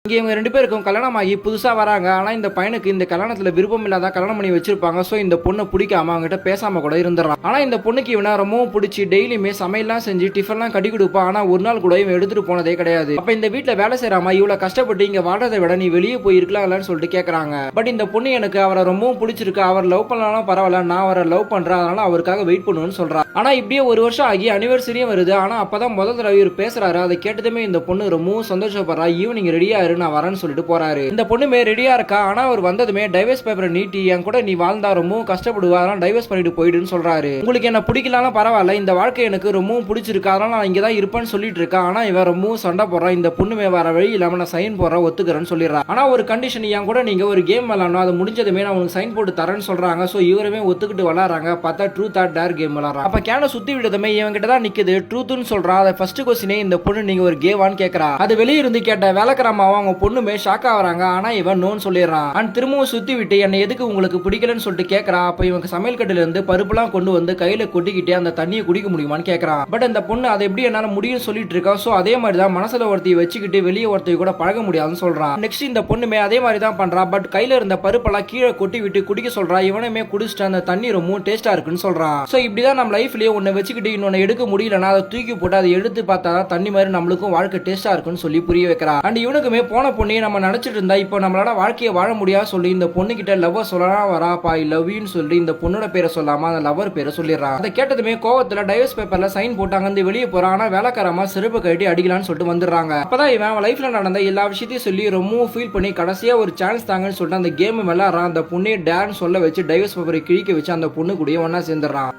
இங்க இவங்க 2 பேருக்கும் கல்யாணம் ஆகி புதுசா வராங்க. ஆனா இந்த பையனுக்கு இந்த கல்யாணத்துல விருப்பம் இல்லாத கல்யாணம் பண்ணி வச்சிருப்பாங்க. சோ இந்த பொண்ணை பிடிக்காம அவங்ககிட்ட பேசாம கூட இருந்துறான். ஆனா இந்த பொண்ணுக்கு இவனை ரொம்பவும் பிடிச்சி டெய்லியுமே சமையல்லாம் செஞ்சு டிஃபன்லாம் கட்டி கொடுப்பான். ஆனா ஒரு நாள் கூட இவன் எடுத்துட்டு போனதே கிடையாது. அப்ப இந்த வீட்டுல வேலை செய்யறாம இவ்வளவு கஷ்டப்பட்டு இங்க வாழ்றதை விட நீ வெளியே போய் இருக்கலாம்னு சொல்லிட்டு கேக்குறாங்க. பட் இந்த பொண்ணு எனக்கு அவரை ரொம்பவும் பிடிச்சிருக்கு, அவர் லவ் பண்ணலாம் பரவாயில்ல, நான் அவரை லவ் பண்றேன், அதனால அவருக்காக வெயிட் பண்ணுவேன்னு சொல்றான். ஆனா இப்படியே ஒரு வருஷம் ஆகி அனிவர்சரியும் வருது. ஆனா அப்பதான் முதல் தடவை இவர் பேசுறாரு. அதை கேட்டதுமே இந்த பொண்ணு ரொம்பவும் சந்தோஷப்படுறா. ஈவினிங் ரெடியா இரு, நான் வரேன்னு சொல்லிட்டு போறாரு. இந்த பொண்ணுமே ரெடியா இருக்கா. ஆனா அவர் வந்ததுமே டைவர்ஸ் பேப்பரை நீட்டி என் கூட நீ வாழ்ந்தா ரொம்பவும் கஷ்டப்படுவா, அதனால டைவர்ஸ் பண்ணிட்டு போயிடுன்னு சொல்றாரு. உங்களுக்கு என்ன பிடிக்கலாம் பரவாயில்ல, இந்த வாழ்க்கை எனக்கு ரொம்பவும் பிடிச்சிருக்கு, அதனால நான் இங்கதான் இருப்பேன்னு சொல்லிட்டு இருக்கா. ஆனா இவன் ரொம்பவும் சண்டை போடுறான். இந்த பொண்ணுமே வர வழி இல்லாம நான் சைன் போடுறேன் ஒத்துக்கிறேன்னு சொல்லிடுறான். ஆனா ஒரு கண்டிஷன், என் கூட நீங்க ஒரு கேம் விளையாடணும், அது முடிஞ்சதுமே நான் உங்களுக்கு சைன் போட்டு தரேன்னு சொல்றாங்க. சோ இவருமே ஒத்துக்கிட்டு விளையாடுறாங்க. பார்த்தா ட்ரூத் ஆர் டேர் கேம் விளையாடுறாங்க. அப்ப கேன சுத்தி விட்டதுமே இவன் கிட்ட தான் நிக்குது. ட்ரூத்னு சொல்றா. அதை ஃபர்ஸ்ட் கொஸ்டினே இந்த பொண்ணு நீங்க ஒரு கேவான்னு கேக்குறா. அது வெளியே இருந்து கேட்ட வேலைக்காரமாவும் அவங்க பொண்ணுமே ஷாக் ஆகுறாங்க. ஆனா இவன் நோன்னு சொல்லிடுறான். அண்ட் திரும்பவும் சுத்தி விட்டு என்ன எதுக்கு உங்களுக்கு பிடிக்கலன்னு சொல்லிட்டு கேட்கறா. அப்ப இவங்க சமையல் கட்டில இருந்து பருப்புலாம் கொண்டு வந்து கையில கொட்டிக்கிட்டே அந்த தண்ணியை குடிக்க முடியுமான்னு கேட்கறான். பட் அந்த பொண்ணு அதை எப்படி என்னால முடியும்னு சொல்லிட்டு இருக்கா. சோ அதே மாதிரி தான் மனசுல ஒருத்தையை வச்சுக்கிட்டு வெளியே ஒருத்தையை கூட பழக முடியாதுன்னு சொல்றான். நெக்ஸ்ட் இந்த பொண்ணுமே அதே மாதிரி தான் பண்றா. பட் கையில இருந்த பருப்பெல்லாம் கீழே கொட்டி விட்டு குடிக்க சொல்றா. இவனுமே குடிச்சிட்டு அந்த தண்ணி ரொம்ப டேஸ்டா இருக்குன்னு சொல்றான். சோ இப்படிதான் நம்ம லைஃப்லயே ஒன்னு வச்சுக்கிட்டு இன்னொன்னு எடுக்க முடியலன்னா அதை தூக்கி போட்டு அதை எடுத்து பார்த்தா தண்ணி மாதிரி நம்மளுக்கும் வாழ்க்கை டேஸ்டா இருக்குன்னு சொல்லி புரிய வைக்கிறா. அண்ட் இவனுக்குமே போன பொண்ணே நம்ம நினைச்சிட்டு இருந்தா இப்போ நம்மளால வாழ்க்கையை வாழ முடியாது சொல்லி இந்த பொண்ணு கிட்ட லவ் சொல்லலாம் வராப்பா லவ் யூன்னு சொல்லி இந்த பொண்ணோட பேரை சொல்லாம அந்த லவர் பேரை சொல்லிடுறான். அதை கேட்டதுமே கோவத்துல டைவர்ஸ் பேப்பர்ல சைன் போட்டாங்க வந்து வெளியே போறான். ஆனா வேலைக்காரமா செருப்பு கட்டி அடிக்கலாம்னு சொல்லிட்டு வந்துடுறாங்க. அப்பதான் இவன் லைஃப்ல நடந்த எல்லா விஷயத்தையும் சொல்லி ரொம்ப ஃபீல் பண்ணி கடைசியா ஒரு சான்ஸ் தாங்கன்னு சொல்லிட்டு அந்த கேம் விளையாடுறான். அந்த பொண்ணே டேர்னு சொல்ல வச்சு டைவர்ஸ் பேப்பரை கிழிக்க வச்சு அந்த பொண்ணு கூட ஒன்னா சேர்ந்துடுறான்.